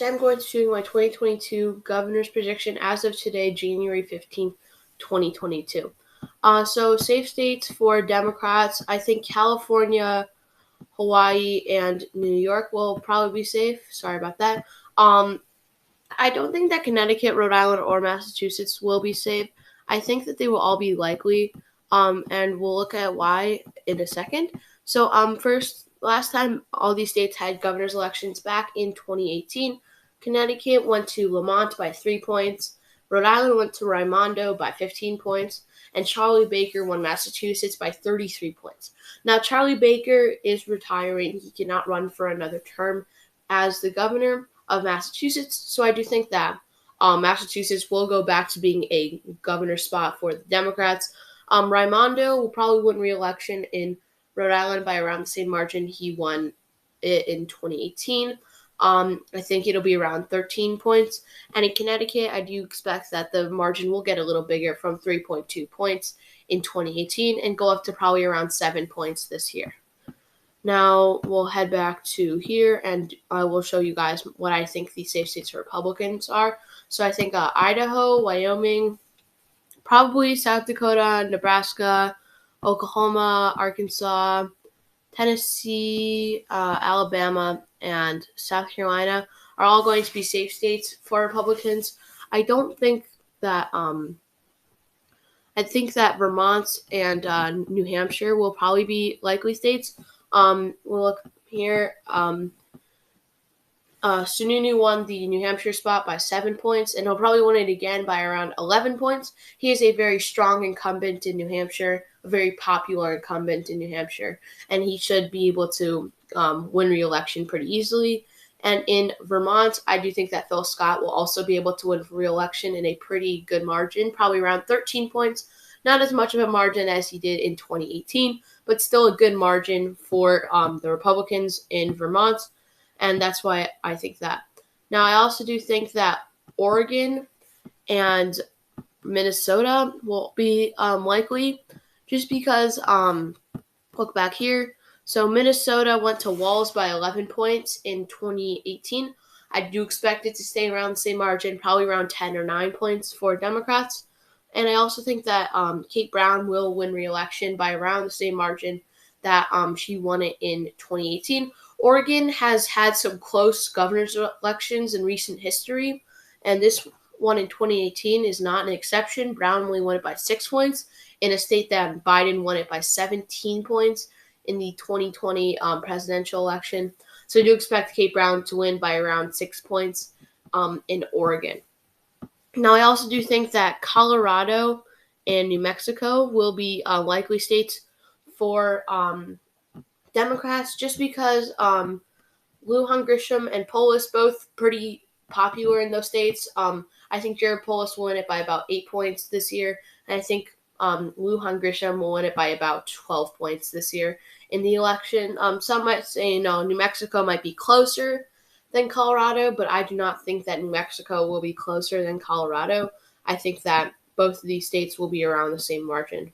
today I'm going to show you my 2022 governor's prediction as of today, January 15th, 2022. So safe states for Democrats, I think California, Hawaii, and New York will probably be safe. Sorry about that. I don't think that Connecticut, Rhode Island, or Massachusetts will be safe. I think that they will all be likely, and we'll look at why in a second. So, first, last time all these states had governor's elections back in 2018, Connecticut went to Lamont by 3 points, Rhode Island went to Raimondo by 15 points, and Charlie Baker won Massachusetts by 33 points. Now, Charlie Baker is retiring. He cannot run for another term as the governor of Massachusetts, so I do think that Massachusetts will go back to being a governor spot for the Democrats. Raimondo will probably win re-election in Rhode Island by around the same margin he won it in 2018. I think it'll be around 13 points. And in Connecticut, I do expect that the margin will get a little bigger from 3.2 points in 2018 and go up to probably around 7 points this year. Now we'll head back to here, and I will show you guys what I think the safe states for Republicans are. So I think Idaho, Wyoming, probably South Dakota, Nebraska, Oklahoma, Arkansas, Tennessee, Alabama, and South Carolina are all going to be safe states for Republicans. I don't think that I think that Vermont and New Hampshire will probably be likely states. We'll look here. Sununu won the New Hampshire spot by 7 points, and he'll probably win it again by around 11 points. He is a very strong incumbent in New Hampshire, a very popular incumbent in New Hampshire, and he should be able to win re-election pretty easily. And in Vermont, I do think that Phil Scott will also be able to win re-election in a pretty good margin, probably around 13 points. Not as much of a margin as he did in 2018, but still a good margin for the Republicans in Vermont. And that's why I think that. Now, I also do think that Oregon and Minnesota will be likely just because, look back here. So Minnesota went to Walls by 11 points in 2018. I do expect it to stay around the same margin, probably around 10 or 9 points for Democrats. And I also think that Kate Brown will win re-election by around the same margin that she won it in 2018. Oregon has had some close governor's elections in recent history, and this one in 2018 is not an exception. Brown only won it by 6 points in a state that Biden won it by 17 points in the 2020 presidential election. So I do expect Kate Brown to win by around 6 points in Oregon. Now, I also do think that Colorado and New Mexico will be likely states for Democrats, just because Lujan Grisham and Polis both pretty popular in those states. I think Jared Polis will win it by about 8 points this year, and I think Lujan Grisham will win it by about 12 points this year in the election. Some might say, New Mexico might be closer than Colorado, but I do not think that New Mexico will be closer than Colorado. I think that both of these states will be around the same margin.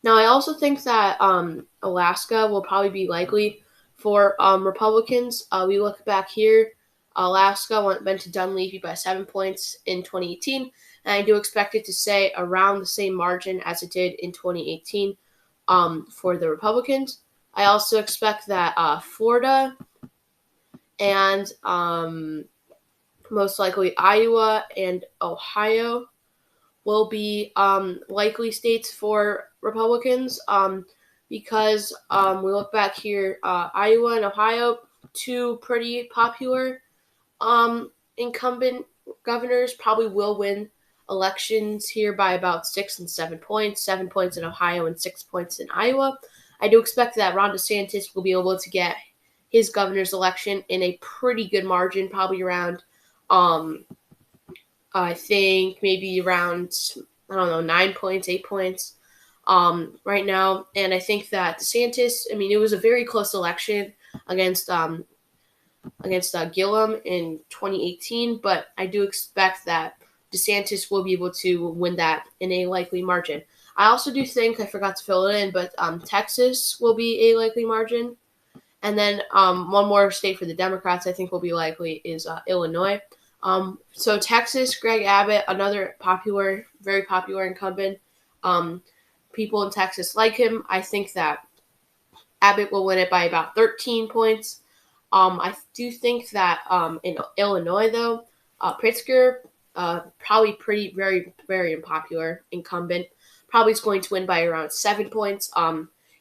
Now, I also think that Alaska will probably be likely for Republicans. We look back here. Alaska went to Dunleavy by 7 points in 2018, and I do expect it to stay around the same margin as it did in 2018 for the Republicans. I also expect that Florida and most likely Iowa and Ohio will be likely states for Republicans because we look back here, Iowa and Ohio, two pretty popular incumbent governors probably will win elections here by about 6 and 7 points, 7 points in Ohio and 6 points in Iowa. I do expect that Ron DeSantis will be able to get his governor's election in a pretty good margin, probably around, I think maybe around, 9 points, 8 points right now. And I think that DeSantis, it was a very close election against Gillum in 2018, but I do expect that DeSantis will be able to win that in a likely margin. I also do think, I forgot to fill it in, but Texas will be a likely margin. And then one more state for the Democrats I think will be likely is Illinois. So Texas, Greg Abbott, another very popular incumbent. People in Texas like him. I think that Abbott will win it by about 13 points. I do think that in Illinois, though, Pritzker, probably very, very unpopular incumbent, probably is going to win by around 7 points.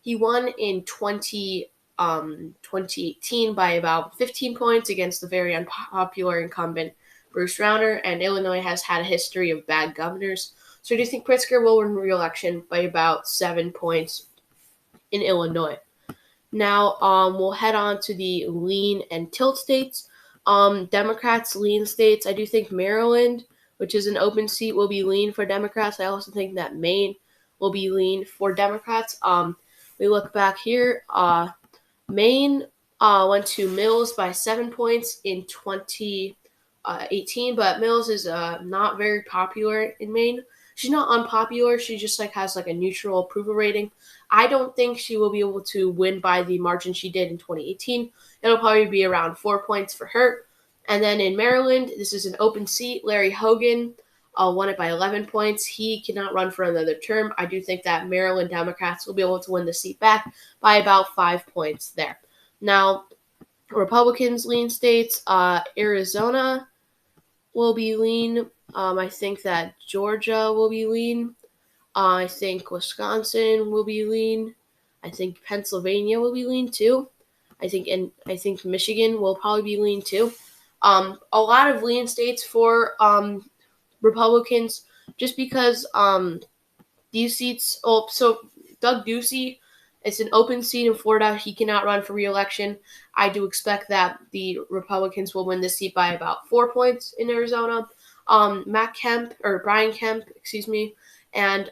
He won in 2018 by about 15 points against the very unpopular incumbent Bruce Rauner, and Illinois has had a history of bad governors. So I do think Pritzker will win re-election by about 7 points in Illinois. Now, we'll head on to the lean and tilt states. Democrats, lean states. I do think Maryland, which is an open seat, will be lean for Democrats. I also think that Maine will be lean for Democrats. We look back here. Maine went to Mills by 7 points in 2018, but Mills is not very popular in Maine. She's not unpopular. She just has a neutral approval rating. I don't think she will be able to win by the margin she did in 2018. It'll probably be around 4 points for her. And then in Maryland, this is an open seat. Larry Hogan won it by 11 points. He cannot run for another term. I do think that Maryland Democrats will be able to win the seat back by about 5 points there. Now, Republicans lean states. Arizona will be lean. I think that Georgia will be lean. I think Wisconsin will be lean. I think Pennsylvania will be lean too. I think Michigan will probably be lean too. A lot of lean states for Republicans, just because these seats. Oh, so Doug Ducey, it's an open seat in Florida. He cannot run for re-election. I do expect that the Republicans will win this seat by about 4 points in Arizona. Brian Kemp, and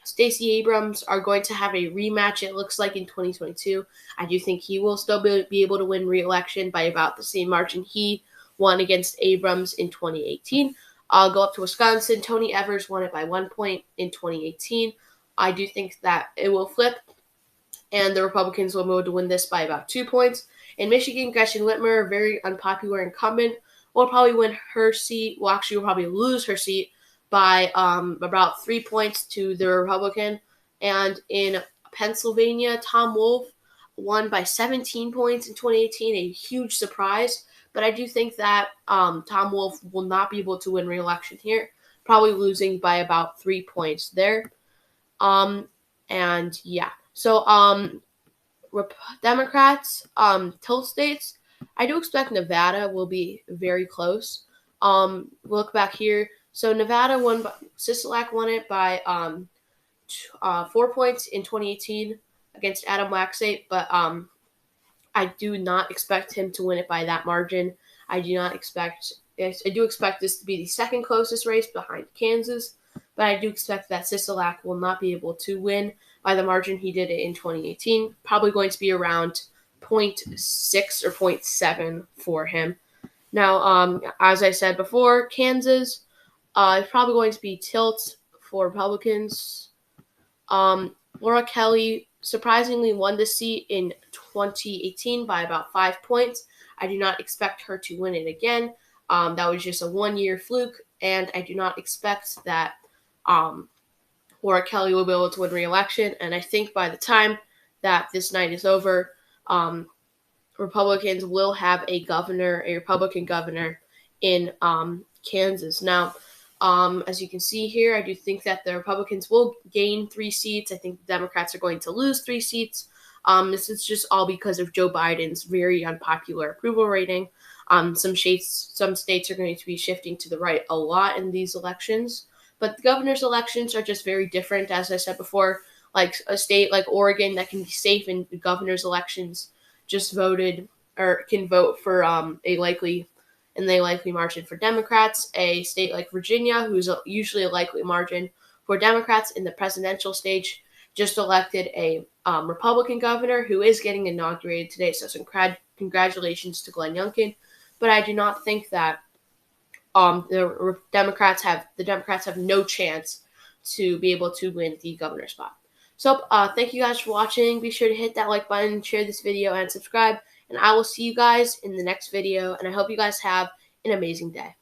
Stacey Abrams are going to have a rematch, it looks like, in 2022. I do think he will still be able to win re-election by about the same margin he won against Abrams in 2018. I'll go up to Wisconsin. Tony Evers won it by 1 point in 2018. I do think that it will flip, and the Republicans will be able to win this by about 2 points. In Michigan, Gretchen Whitmer, very unpopular incumbent, will probably win her seat. Well, actually, will probably lose her seat by about 3 points to the Republican. And in Pennsylvania, Tom Wolf won by 17 points in 2018, a huge surprise. But I do think that Tom Wolf will not be able to win re-election here, probably losing by about 3 points there. And yeah, so Democrats, tilt states, I do expect Nevada will be very close. Look back here. So Nevada Sisolak won it by 4 points in 2018 against Adam Waxate, but I do not expect him to win it by that margin. I do expect this to be the second closest race behind Kansas, but I do expect that Sisolak will not be able to win by the margin he did it in 2018. Probably going to be around 0.6 or 0.7 for him. Now, as I said before, Kansas is probably going to be tilt for Republicans. Laura Kelly surprisingly won the seat in 2018 by about 5 points. I do not expect her to win it again. That was just a one-year fluke, and I do not expect that Laura Kelly will be able to win re-election. And I think by the time that this night is over, Republicans will have a Republican governor in Kansas. Now, as you can see here, I do think that the Republicans will gain 3 seats. I think the Democrats are going to lose 3 seats. This is just all because of Joe Biden's very unpopular approval rating. Some states are going to be shifting to the right a lot in these elections. But the governor's elections are just very different, as I said before. Like a state like Oregon that can be safe in the governor's elections just voted or can vote for a likely margin for Democrats. A state like Virginia, who's usually a likely margin for Democrats in the presidential stage, just elected a Republican governor who is getting inaugurated today. So congratulations to Glenn Youngkin. But I do not think that the Democrats have no chance to be able to win the governor spot. So, thank you guys for watching. Be sure to hit that like button, share this video, and subscribe. And I will see you guys in the next video. And I hope you guys have an amazing day.